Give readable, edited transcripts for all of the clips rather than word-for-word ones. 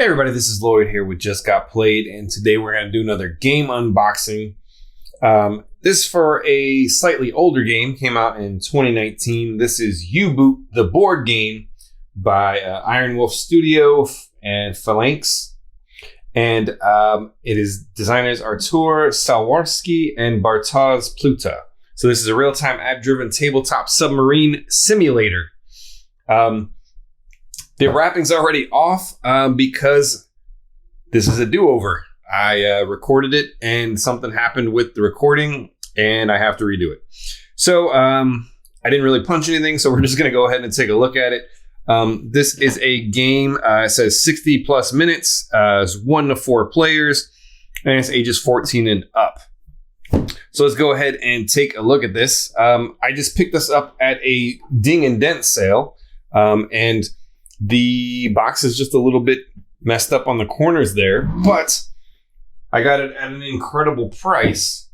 Hey everybody, this is Lloyd here with Just Got Played, and today we're going to do another game unboxing. This for a slightly older game, came out in 2019. This is UBOOT, the board game by Iron Wolf Studio and Phalanx. And it is designers Artur Salwarski and Bartosz Pluta. So this is a real-time app-driven tabletop submarine simulator. The wrapping's already off because this is a do-over. I recorded it and something happened with the recording and I have to redo it. So I didn't really punch anything, so we're just going to go ahead and take a look at it. This is a game, it says 60 plus minutes, it's 1 to 4 players, and it's ages 14 and up. So let's go ahead and take a look at this. I just picked this up at a ding and dent sale, and the box is just a little bit messed up on the corners there, but I got it at an incredible price,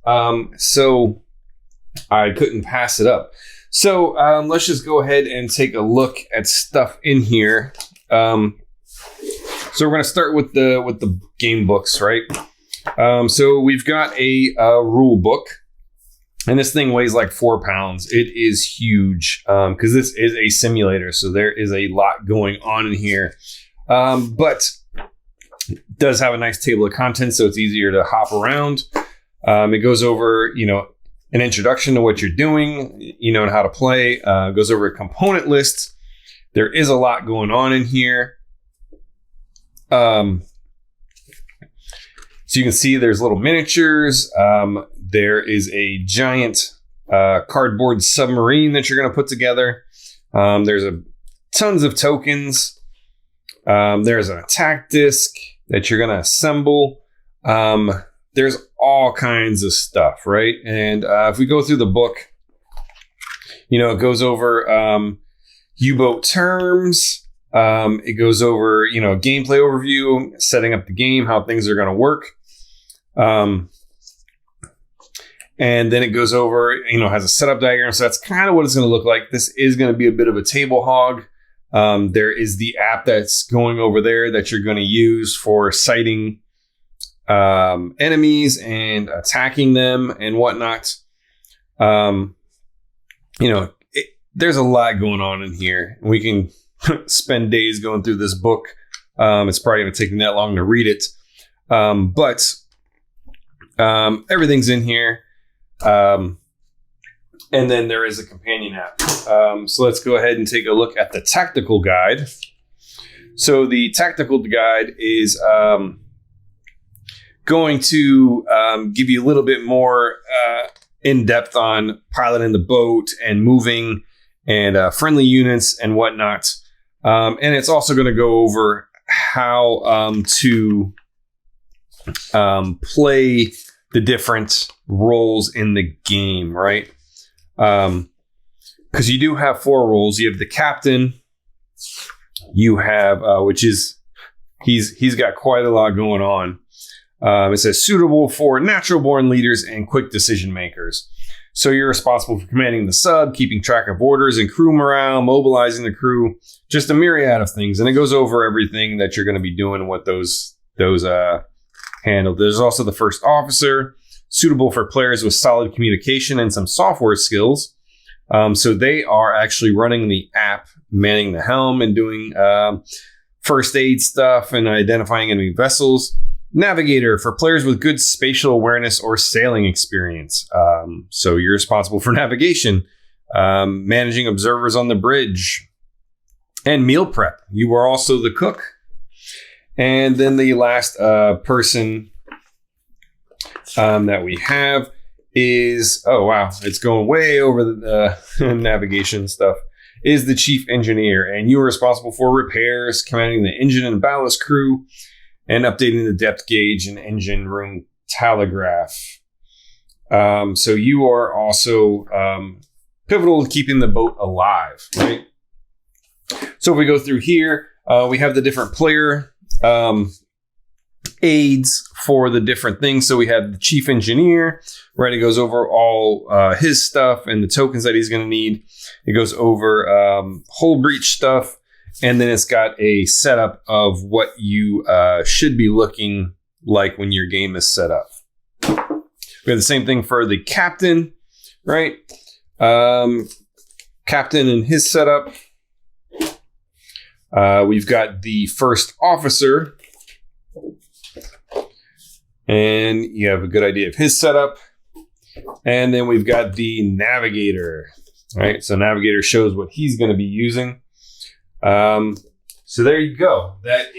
so I couldn't pass it up. So let's just go ahead and take a look at stuff in here. So we're going to start with the game books, right? So we've got a rule book. And this thing weighs like 4 pounds. It is huge because this is a simulator. So there is a lot going on in here. But it does have a nice table of contents, so it's easier to hop around. It goes over, an introduction to what you're doing, and how to play. It goes over a component list. There is a lot going on in here. So you can see there's little miniatures. There is a giant cardboard submarine that you're going to put together. There's tons of tokens. There's an attack disc that you're going to assemble. There's all kinds of stuff, right? And if we go through the book, it goes over U-boat terms. It goes over, gameplay overview, setting up the game, how things are going to work. And then it goes over, has a setup diagram. So that's kind of what it's going to look like. This is going to be a bit of a table hog. There is the app that's going over there that you're going to use for sighting enemies and attacking them and whatnot. There's a lot going on in here. We can spend days going through this book. It's probably going to take me that long to read it. But everything's in here. And then there is a companion app. So let's go ahead and take a look at the tactical guide. So the tactical guide is going to give you a little bit more in-depth on piloting the boat and moving and friendly units and whatnot. And it's also going to go over how to play the different roles in the game, right? Because you do have 4 roles. You have the captain. You have, he's got quite a lot going on. It says suitable for natural-born leaders and quick decision makers. So you're responsible for commanding the sub, keeping track of orders and crew morale, mobilizing the crew, just a myriad of things. And it goes over everything that you're going to be doing and what those handle. There's also the first officer, suitable for players with solid communication and some software skills. So they are actually running the app, manning the helm and doing first aid stuff and identifying enemy vessels. Navigator for players with good spatial awareness or sailing experience. So you're responsible for navigation, managing observers on the bridge, and meal prep. You are also the cook. And then the last person that we have is, oh wow, it's going way over the navigation stuff, is the chief engineer. And you are responsible for repairs, commanding the engine and ballast crew, and updating the depth gauge and engine room telegraph. So you are also pivotal to keeping the boat alive, right? So if we go through here, we have the different player aids for the different things. So we have the chief engineer, right? It goes over all his stuff and the tokens that he's going to need. It goes over hull breach stuff. And then it's got a setup of what you should be looking like when your game is set up. We have the same thing for the captain, right? Captain and his setup. We've got the first officer. And you have a good idea of his setup. And then we've got the navigator, right? So navigator shows what he's going to be using. So there you go. That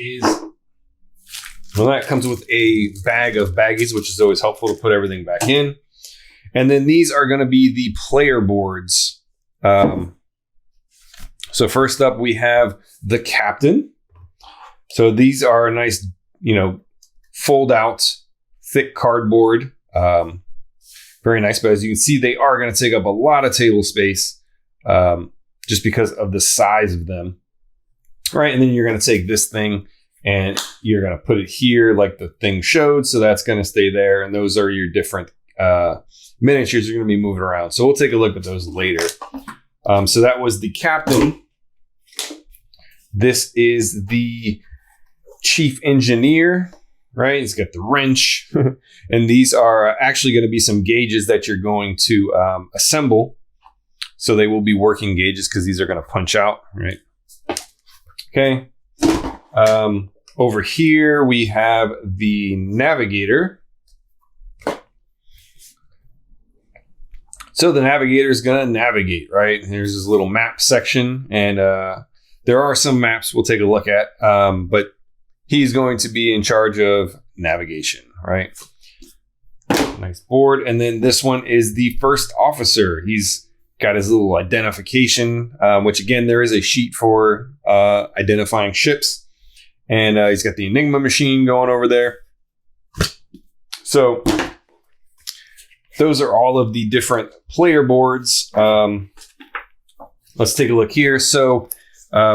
comes with a bag of baggies, which is always helpful to put everything back in. And then these are going to be the player boards. So first up, we have the captain. So these are nice, fold out, thick cardboard. Very nice. But as you can see, they are going to take up a lot of table space just because of the size of them. Right. And then you're going to take this thing and you're going to put it here like the thing showed. So that's going to stay there. And those are your different miniatures you're going to be moving around. So we'll take a look at those later. So that was the captain. This is the chief engineer, right? He's got the wrench. And these are actually going to be some gauges that you're going to assemble. So they will be working gauges because these are going to punch out, right? Okay. Over here, we have the navigator. So the navigator is going to navigate, right? There's this little map section, and there are some maps we'll take a look at, but he's going to be in charge of navigation, right? Nice board. And then this one is the first officer. He's got his little identification, which again, there is a sheet for identifying ships. And he's got the Enigma machine going over there. So those are all of the different player boards. Let's take a look here. So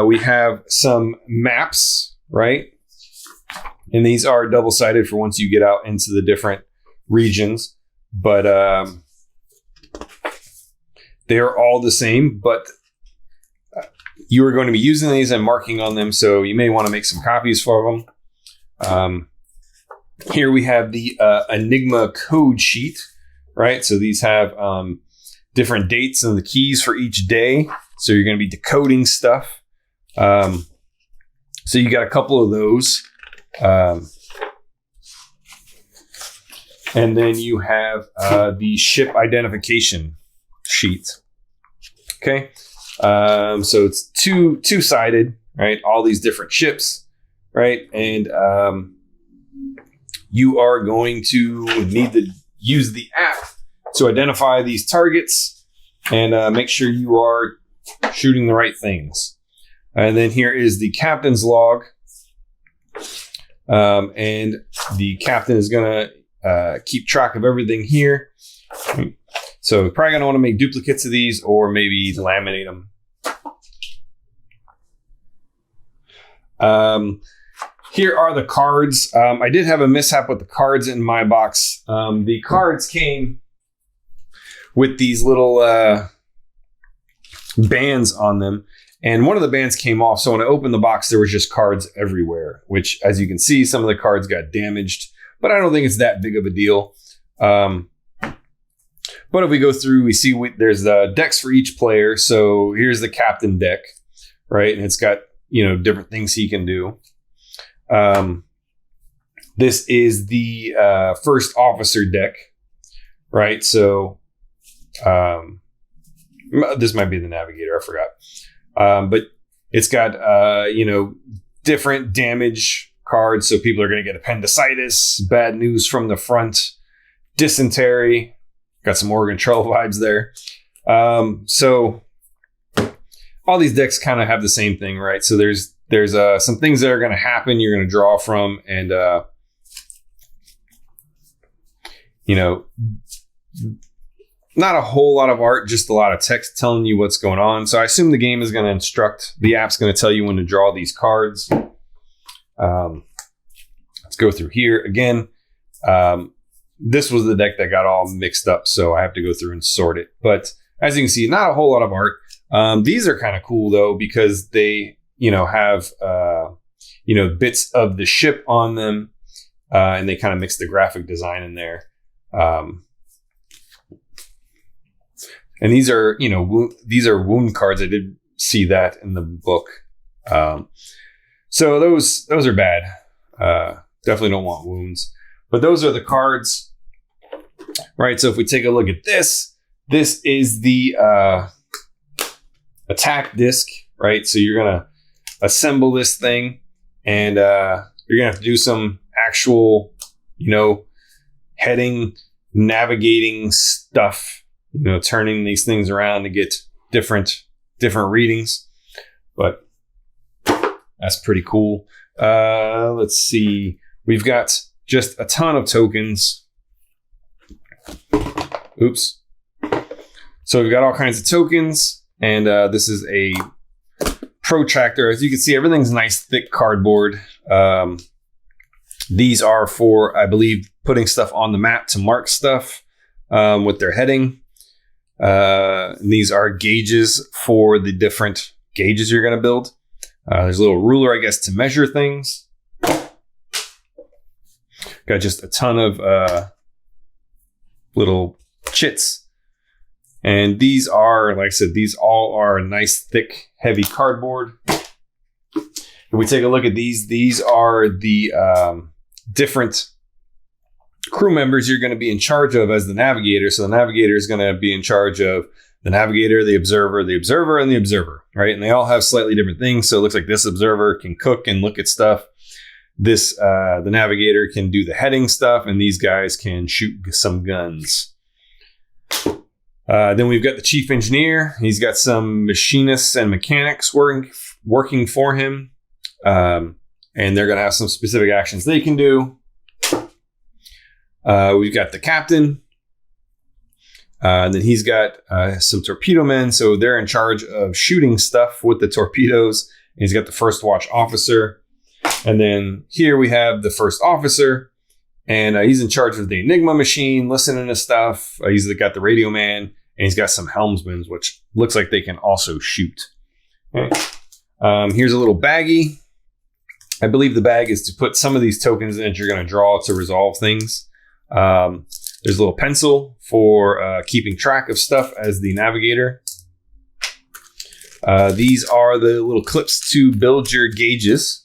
we have some maps, right? And these are double-sided for once you get out into the different regions. But they are all the same, but you are going to be using these and marking on them, so you may want to make some copies for them. Here we have the Enigma code sheet, right? So these have different dates and the keys for each day. So you're going to be decoding stuff. So you got a couple of those. And then you have the ship identification sheet. Okay. So it's two-sided, right? All these different ships, right? And you are going to need to use the app to identify these targets and make sure you are shooting the right things. And then here is the captain's log. And the captain is going to keep track of everything here. So we're probably going to want to make duplicates of these or maybe laminate them. Here are the cards. I did have a mishap with the cards in my box. The cards came with these little bands on them. And one of the bands came off. So when I opened the box, there was just cards everywhere, which as you can see, some of the cards got damaged. But I don't think it's that big of a deal. But if we go through, we see there's decks for each player. So here's the captain deck, right? And it's got, different things he can do. This is the first officer deck, right? So this might be the navigator. I forgot. But it's got, different damage cards. So people are going to get appendicitis, bad news from the front, dysentery. Got some Oregon Trail vibes there. So all these decks kind of have the same thing, right? So there's some things that are going to happen. You're going to draw from, and not a whole lot of art, just a lot of text telling you what's going on. So I assume the game is going to instruct. The app's going to tell you when to draw these cards. Let's go through here again. This was the deck that got all mixed up, so I have to go through and sort it. But as you can see, not a whole lot of art. These are kind of cool, though, because they have bits of the ship on them, and they kind of mix the graphic design in there. And these are wound cards. I did see that in the book. So those are bad. Definitely don't want wounds. But those are the cards, right? So if we take a look at this is the attack disc, right? So you're gonna assemble this thing, and you're gonna have to do some actual, heading, navigating stuff, turning these things around to get different readings. But that's pretty cool. Let's see. We've got just a ton of tokens. Oops. So we've got all kinds of tokens, and this is a protractor. As you can see, everything's nice, thick cardboard. These are for, I believe, putting stuff on the map to mark stuff with their heading. These are gauges for the different gauges you're going to build. There's a little ruler, I guess, to measure things. Got just a ton of little chits. And these are, like I said, these all are nice, thick, heavy cardboard. If we take a look at these are the different crew members you're going to be in charge of as the navigator. So the navigator is going to be in charge of the navigator, the observer, and the observer, right? And they all have slightly different things. So it looks like this observer can cook and look at stuff. This, the navigator can do the heading stuff, and these guys can shoot some guns. Then we've got the chief engineer. He's got some machinists and mechanics working for him. And they're going to have some specific actions they can do. We've got the captain. And then he's got some torpedo men. So they're in charge of shooting stuff with the torpedoes. And he's got the first watch officer. And then here we have the first officer. And he's in charge of the Enigma machine, listening to stuff. He's got the radio man. And he's got some helmsmen, which looks like they can also shoot. Okay. Here's a little baggie. I believe the bag is to put some of these tokens in that you're going to draw to resolve things. There's a little pencil for keeping track of stuff as the navigator. These are the little clips to build your gauges.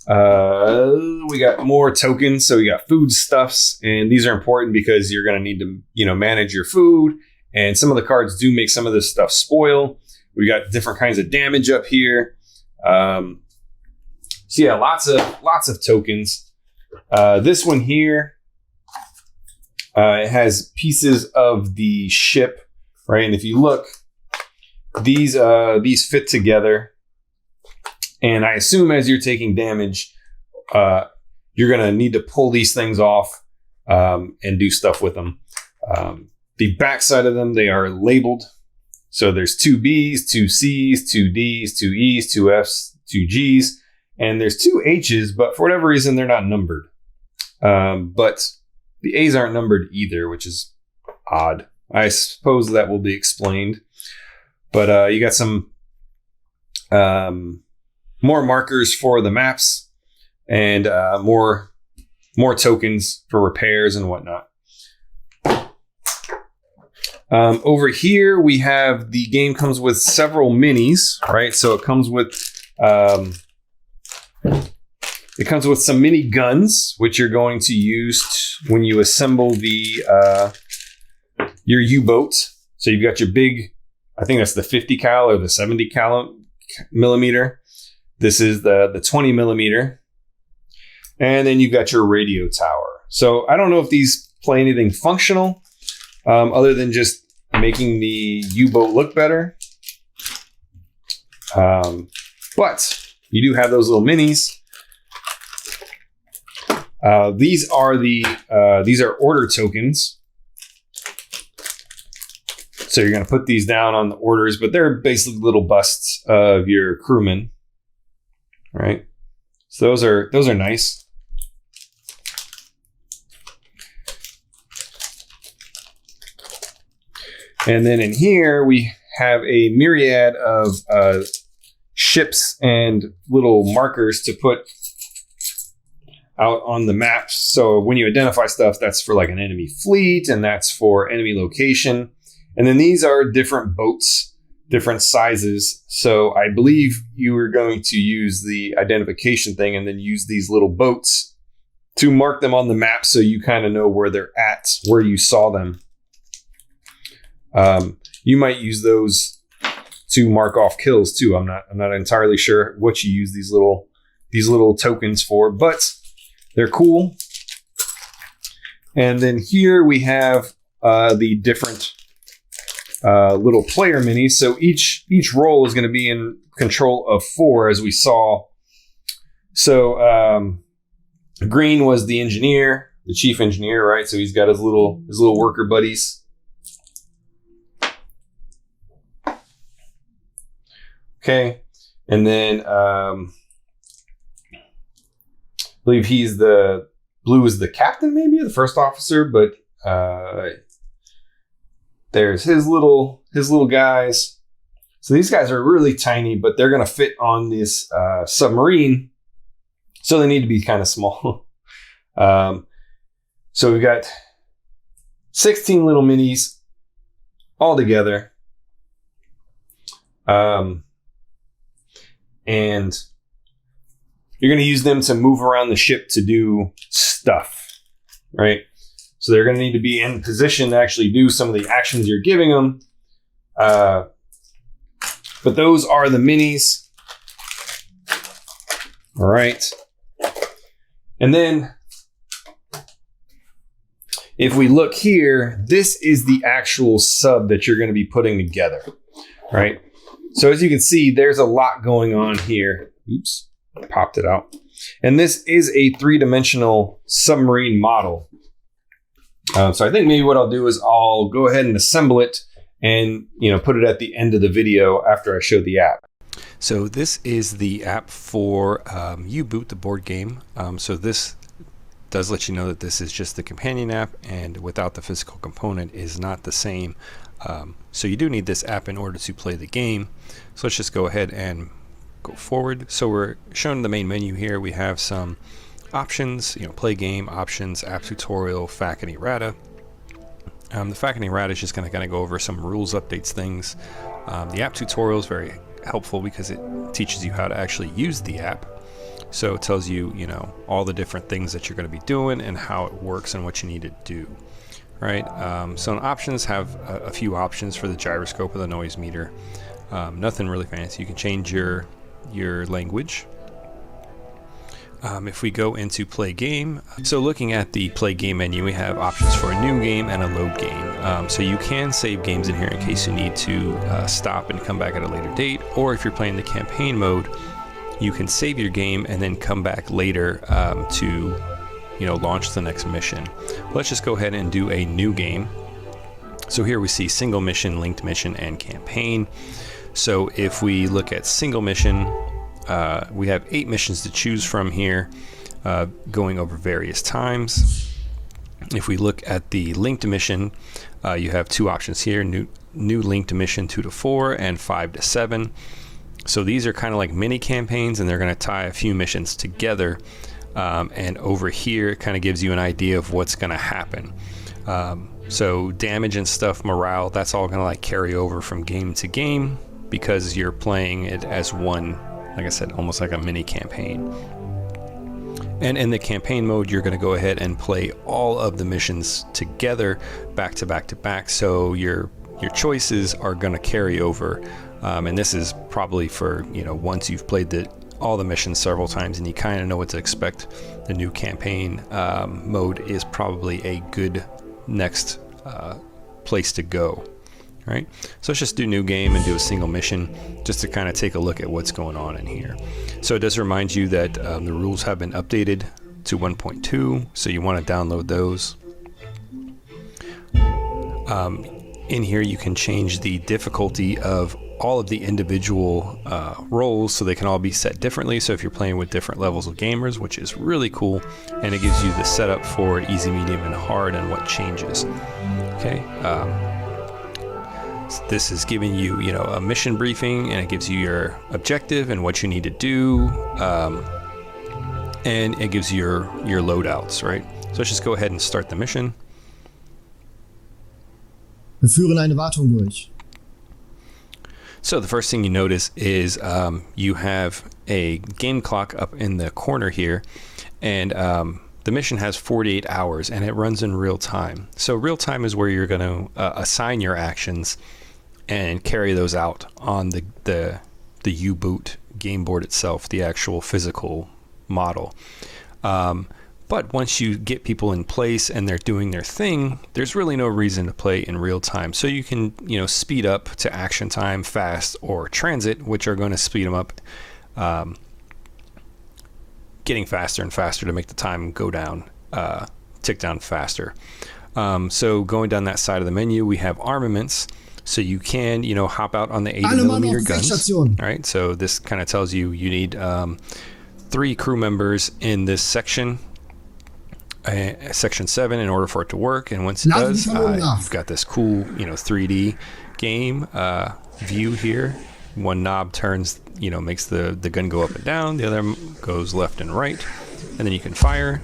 We got more tokens. So we got foodstuffs, and these are important because you're going to need to, manage your food. And some of the cards do make some of this stuff spoil. We got different kinds of damage up here. So yeah, lots of tokens. This one here, it has pieces of the ship, right? And if you look, these fit together. And I assume as you're taking damage, you're going to need to pull these things off and do stuff with them. The backside of them, they are labeled. So there's 2 B's, 2 C's, 2 D's, 2 E's, 2 F's, 2 G's. And there's 2 H's, but for whatever reason, they're not numbered. But the A's aren't numbered either, which is odd. I suppose that will be explained. But you got some more markers for the maps and more tokens for repairs and whatnot. Over here, we have the game comes with several minis, right? So it comes with some mini guns, which you're going to use when you assemble your U-boat. So you've got your big, I think that's the 50 cal or the 70 millimeter. This is the 20 millimeter. And then you've got your radio tower. So I don't know if these play anything functional other than just making the U-boat look better. But you do have those little minis. These are order tokens. So you're going to put these down on the orders, but they're basically little busts of your crewmen. Right? So those are nice. And then in here we have a myriad of ships and little markers to put out on the maps. So when you identify stuff, that's for like an enemy fleet, and that's for enemy location. And then these are different boats, different sizes. So I believe you were going to use the identification thing and then use these little boats to mark them on the map so you kind of know where they're at, where you saw them. You might use those to mark off kills too. I'm not entirely sure what you use these little tokens for, but they're cool. And then here we have the different little player minis. So each role is going to be in control of 4, as we saw. So green was the engineer, the chief engineer, right? So he's got his little worker buddies. Okay, and then I believe blue is the captain, maybe the first officer, but there's his little guys. So these guys are really tiny, but they're gonna fit on this submarine, so they need to be kind of small. So we've got 16 little minis all together. And you're going to use them to move around the ship to do stuff, right? So they're going to need to be in position to actually do some of the actions you're giving them. But those are the minis. All right. And then if we look here, this is the actual sub that you're going to be putting together, right? So as you can see, there's a lot going on here. Oops, popped it out. And this is a 3-dimensional submarine model. So I think maybe what I'll do is I'll go ahead and assemble it and put it at the end of the video after I show the app. So this is the app for UBOOT, the board game. So this does let you know that this is just the companion app, and without the physical component is not the same. So you do need this app in order to play the game. So let's just go ahead and go forward. So we're shown the main menu here. We have some options, play game, options, app tutorial, FAQ and errata. The FAQ and errata is just going to kind of go over some rules updates things. The app tutorial is very helpful because it teaches you how to actually use the app. So it tells you, all the different things that you're going to be doing and how it works and what you need to do. Right, so options have a few options for the gyroscope or the noise meter. Nothing really fancy. You can change your language. If we go into play game, so looking at the play game menu, we have options for a new game and a load game. So you can save games in here in case you need to stop and come back at a later date, or if you're playing the campaign mode, you can save your game and then come back later to launch the next mission. Let's just go ahead and do a new game. So here we see single mission, linked mission, and campaign. So if we look at single mission, we have 8 missions to choose from here, going over various times. If we look at the linked mission, you have 2 options here, new linked mission 2 to 4 and 5 to 7. So these are kind of like mini campaigns, and they're going to tie a few missions together. And over here it kind of gives you an idea of what's going to happen. So damage and stuff, morale, that's all going to like carry over from game to game because you're playing it as one, like I said, almost like a mini campaign. And in the campaign mode, you're going to go ahead and play all of the missions together, back to back to back. So your choices are going to carry over. And this is probably for, once you've played all the missions several times and you kind of know what to expect, the new campaign mode is probably a good next place to go. All right, so let's just do new game and do a single mission just to kind of take a look at what's going on in here. So it does remind you that the rules have been updated to 1.2, so you want to download those. In here you can change the difficulty of all of the individual roles, so they can all be set differently. So if you're playing with different levels of gamers, which is really cool, and it gives you the setup for easy, medium, and hard and what changes. Okay. This is giving you, you know, a mission briefing, and it gives you your objective and what you need to do, and it gives you your loadouts, right? So let's just go ahead and start the mission. Wir führen eine Wartung durch. So the first thing you notice is you have a game clock up in the corner here, and the mission has 48 hours, and it runs in real time. So real time is where you're going to assign your actions and carry those out on the UBOOT game board itself, the actual physical model. But once you get people in place and they're doing their thing, there's really no reason to play in real time. So you can, you know, speed up to action time, fast, or transit, which are going to speed them up, getting faster and faster to make the time go down, tick down faster. So going down that side of the menu, we have armaments. So you can, you know, hop out on the 80mm guns. Right. So this kind of tells you need 3 crew members in this section. Section 7 in order for it to work, and once it does, you've got this cool, you know, 3D game view here. One knob turns, you know, makes the gun go up and down, the other goes left and right, and then you can fire.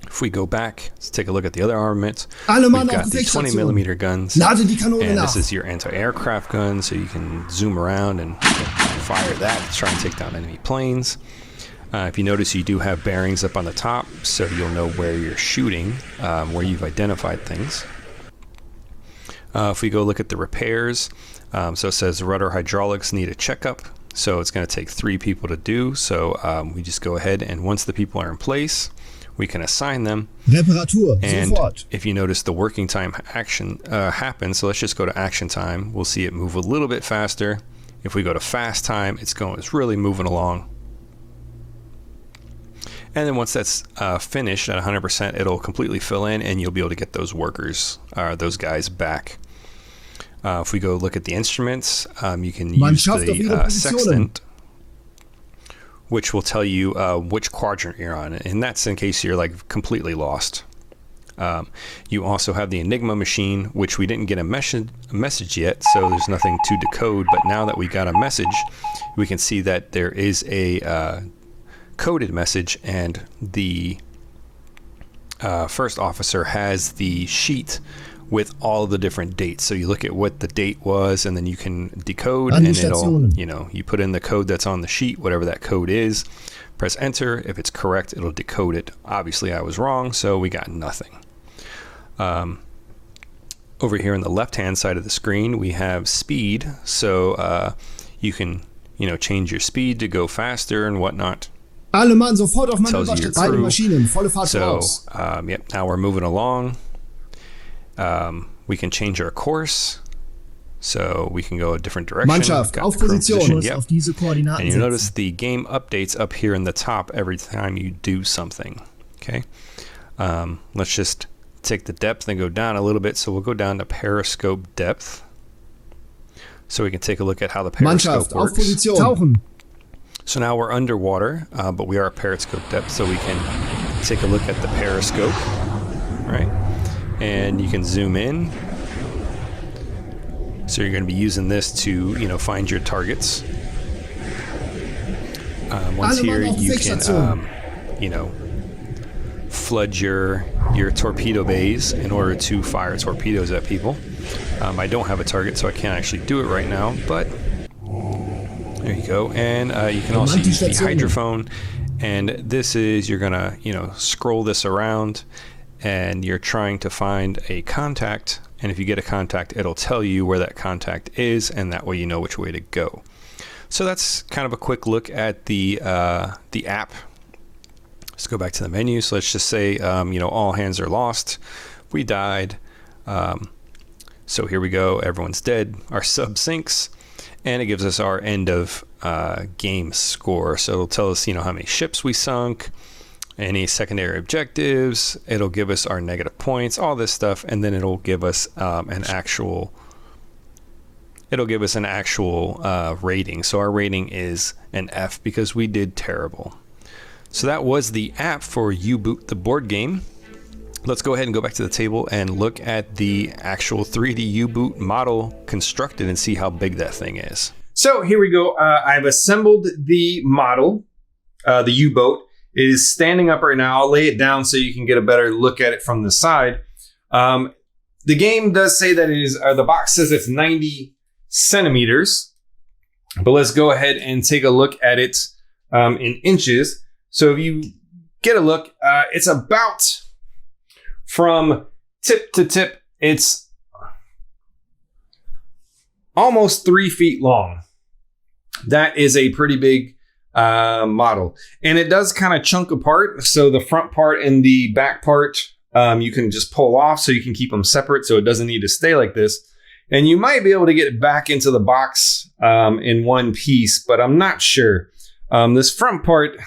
If we go back, let's take a look at the other armaments. We've got the 20mm guns, and this is your anti-aircraft gun, so you can zoom around and fire that to try and take down enemy planes. If you notice, you do have bearings up on the top, so you'll know where you're shooting, where you've identified things. If we go look at the repairs, so it says rudder hydraulics need a checkup, so it's going to take 3 people to do. So we just go ahead, and once the people are in place, we can assign them. Reparatur, and sofort. If you notice, the working time action happens, so let's just go to action time. We'll see it move a little bit faster. If we go to fast time, it's really moving along. And then once that's finished at 100%, it'll completely fill in, and you'll be able to get those workers, those guys back. If we go look at the instruments, you can use the sextant, which will tell you which quadrant you're on, and that's in case you're like completely lost. You also have the Enigma machine, which we didn't get a message yet, so there's nothing to decode. But now that we got a message, we can see that there is a coded message, and the first officer has the sheet with all of the different dates. So you look at what the date was, and then you can decode, and it'll, you know, you put in the code that's on the sheet, whatever that code is, press enter. If it's correct, it'll decode it. Obviously I was wrong, so we got nothing. Over here on the left hand side of the screen, we have speed. So you can, you know, change your speed to go faster and whatnot. Alle Mann, sofort auf Manöver, beide Maschinen, volle Fahrt voraus. Yep, now we're moving along. We can change our course, so we can go a different direction. Mannschaft, auf Position. Yep. Auf diese Koordinaten and you notice the game updates up here in the top every time you do something. Okay, let's just take the depth and go down a little bit. So we'll go down to periscope depth, so we can take a look at how the periscope Mannschaft, works. auf Position. Tauchen. So now we're underwater, but we are at periscope depth, so we can take a look at the periscope, right? And you can zoom in. So you're going to be using this to, you know, find your targets. Once here, you can, you know, flood your torpedo bays in order to fire torpedoes at people. I don't have a target, so I can't actually do it right now, but there you go. And you can also use the hydrophone, and this is, you're gonna, you know, scroll this around, and you're trying to find a contact, and if you get a contact, it'll tell you where that contact is, and that way you know which way to go. So that's kind of a quick look at the app. Let's go back to the menu. So let's just say, you know, all hands are lost. We died. So here we go. Everyone's dead. Our sub sinks, and it gives us our end of game score. So it'll tell us, you know, how many ships we sunk, any secondary objectives. It'll give us our negative points, all this stuff, and then it'll give us an actual rating. So our rating is an F because we did terrible. So that was the app for UBOOT, the board game. let's go ahead and go back to the table and look at the actual 3D U-Boot model constructed and see how big that thing is. So here we go. I've assembled the model, the U-Boat. It is standing up right now. I'll lay it down so you can get a better look at it from the side. The game does say that it is, the box says it's 90 centimeters, but let's go ahead and take a look at it in inches. So if you get a look, it's about from tip to tip, it's almost 3 feet long. That is a pretty big model. And it does kind of chunk apart. So the front part and the back part, you can just pull off so you can keep them separate so it doesn't need to stay like this. And you might be able to get it back into the box in one piece, but I'm not sure. This front part,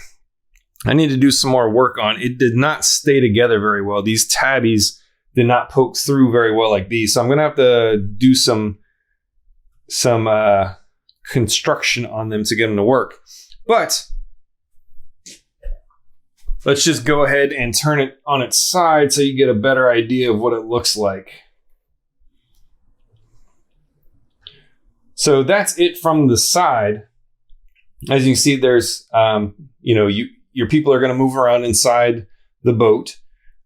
I need to do some more work on. It did not stay together very well. These tabbies did not poke through very well like these. So I'm going to have to do some construction on them to get them to work. But let's just go ahead and turn it on its side so you get a better idea of what it looks like. So that's it from the side. As you can see, there's, your people are going to move around inside the boat.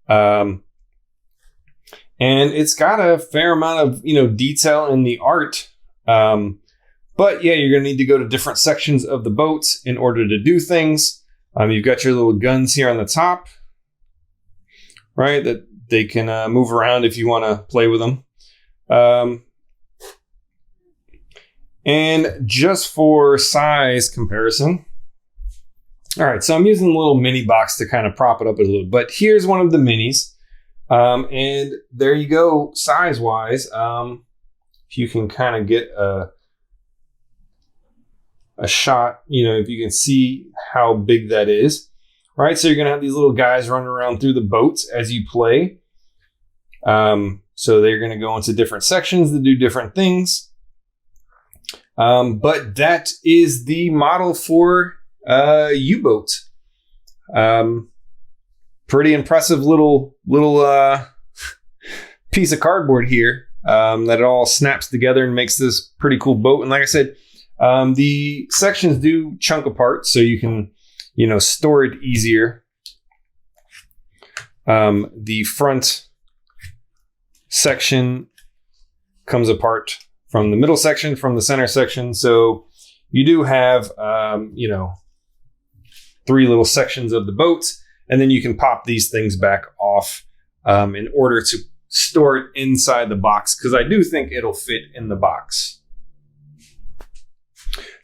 And it's got a fair amount of, detail in the art. But yeah, you're going to need to go to different sections of the boat in order to do things. You've got your little guns here on the top, right? That they can move around if you want to play with them. And just for size comparison. All right, so I'm using a little mini box to kind of prop it up a little, but here's one of the minis. And there you go, size-wise. If you can kind of get a shot, if you can see how big that is. All right, so you're going to have these little guys running around through the boats as you play. So they're going to go into different sections to do different things. But that is the model for U-Boat. Pretty impressive little piece of cardboard here that it all snaps together and makes this pretty cool boat. And like I said, the sections do chunk apart so you can, store it easier. The front section comes apart from the middle section, from the center section. So you do have, 3 little sections of the boat, and then you can pop these things back off in order to store it inside the box, because I do think it'll fit in the box.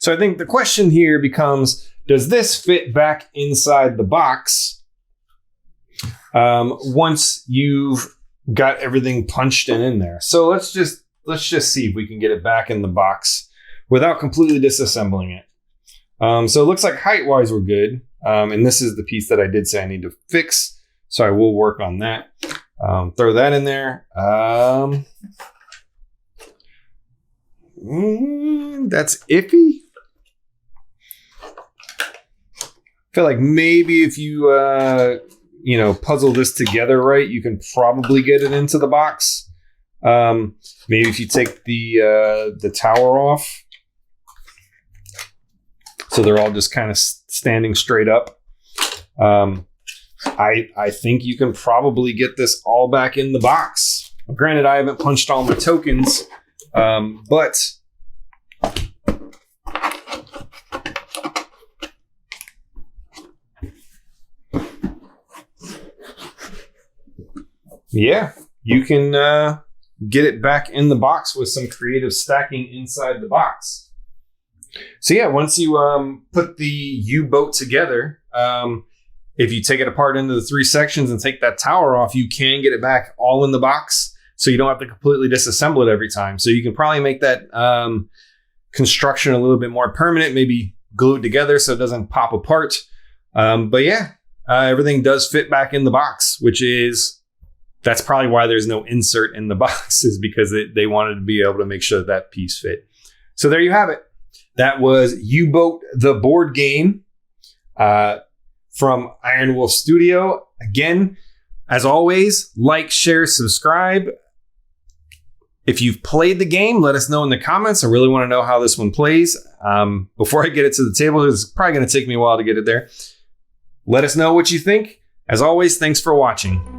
So I think the question here becomes, does this fit back inside the box once you've got everything punched in there? So let's just see if we can get it back in the box without completely disassembling it. So it looks like height-wise we're good. And this is the piece that I did say I need to fix. So I will work on that. Throw that in there. That's iffy. I feel like maybe if you, puzzle this together right, you can probably get it into the box. Maybe if you take the tower off, so they're all just kind of standing straight up. I think you can probably get this all back in the box. Granted, I haven't punched all my tokens, but yeah, you can get it back in the box with some creative stacking inside the box. So yeah, once you put the U-Boat together, if you take it apart into the 3 sections and take that tower off, you can get it back all in the box. So you don't have to completely disassemble it every time. So you can probably make that construction a little bit more permanent, maybe glue it together so it doesn't pop apart. But yeah, everything does fit back in the box, that's probably why there's no insert in the box, is because they wanted to be able to make sure that piece fit. So there you have it. That was U-Boat, the board game from Iron Wolf Studio. Again, As always, like, share, subscribe. If you've played the game, let us know in the comments. I really want to know how this one plays. Before I get it to the table, it's probably going to take me a while to get it there. Let us know what you think. As always, thanks for watching.